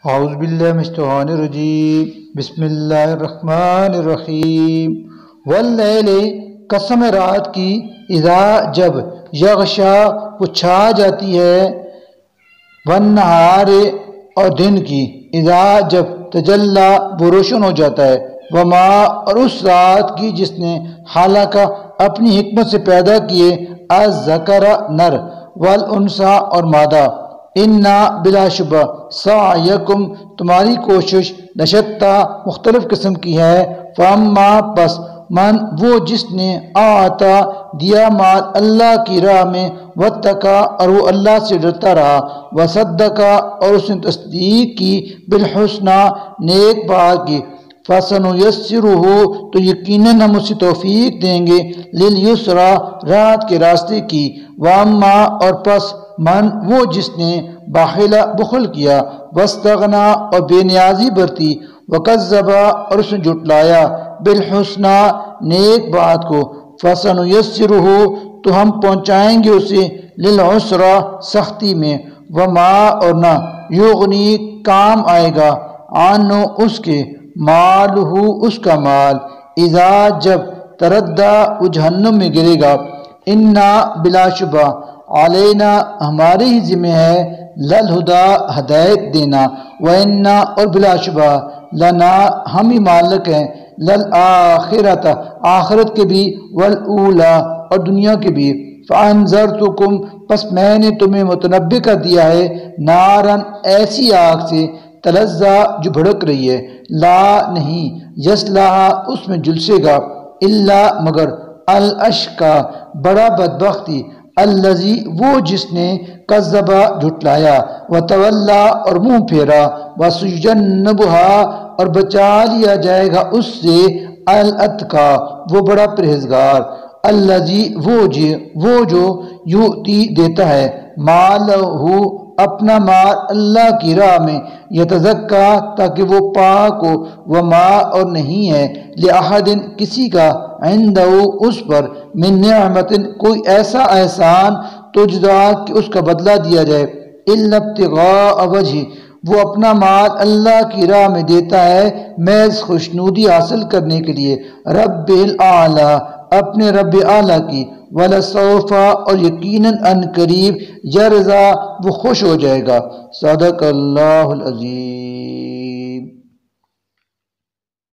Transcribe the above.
اعوذ باللہ من الشیطان الرجیم بسم اللہ الرحمن الرحیم واللیل قسم رات کی اذا جب یغشا وہ چھا جاتی ہے والنہار اور دن کی اذا جب تجلی وہ روشن ہو جاتا ہے وما اور اس رات کی جس نے حالانکہ اپنی حکمت سے پیدا کیے الذکر نر والانثی اور مادہ انا بلا شبہ سعیکم تمہاری کوشش لشتہ مختلف قسم کی ہے فاما پس من وہ جس نے آتا دیا مال اللہ کی راہ میں واتقا اور وہ اللہ سے ڈرتا رہا وصدقا اور اس نے تصدیق کی بالحسنى نیک بات کی فَسَنُيَسِّرُهُ تو یقیناً ہم اسے توفیق دیں گے لِلْيُسْرَى رات کے راستے کی وَأَمَّا اور پس من وہ جس نے بخل کیا واستغنا اور بے نیازی برتی وکذب اور اس نے جھٹلایا بالحسنى نیک بات کو فَسَنُيَسِّرُهُ تو ہم پہنچائیں گے اسے لِلْعُسْرَى سختی میں وما اور نہ یغنی کام آئے گا عنہ اس کے مالہ اس کا مال اذا جب تردہ وہ جہنم میں گرے گا انا بلا شبہ علینا ہمارے ہی ذمہ ہے للہدا ہدایت دینا وانا اور بلا شبہ لنا ہم ہی مالک ہیں للآخرت آخرت کے بھی والاولا اور دنیا کے بھی فانذرتکم پس میں نے تمہیں متنبہ کر دیا ہے نارن ایسی آگ سے تلظی جو بھڑک رہی ہے لا نہیں یصلاھا اس میں جلسے گا الا مگر الاشقی بڑا بدبختی الذی وہ جس نے کذب جھٹلایا وتولی اور منہ پھیرا وسیجنبھا اور بچا لیا جائے گا اس سے الاتقی وہ بڑا پرہیزگار الذی وہ جو یؤتی دیتا ہے مالہ اپنا مال اللہ کی راہ میں یتزکا تاکہ وہ پاک ہو وما اور نہیں ہے لأحد کسی کا عندہ اس پر من نعمت کوئی ایسا احسان تجزا کہ اس کا بدلہ دیا جائے الا ابتغاء وجہ وہ اپنا مال اللہ کی راہ میں دیتا ہے محض خوشنودی حاصل کرنے کے لیے رب الاعلی اپنے رب اعلیٰ کی وَلَسَوْفَ اور یقیناً ان قریب یرضا وہ خوش ہو جائے گا صدق اللہ العظیم.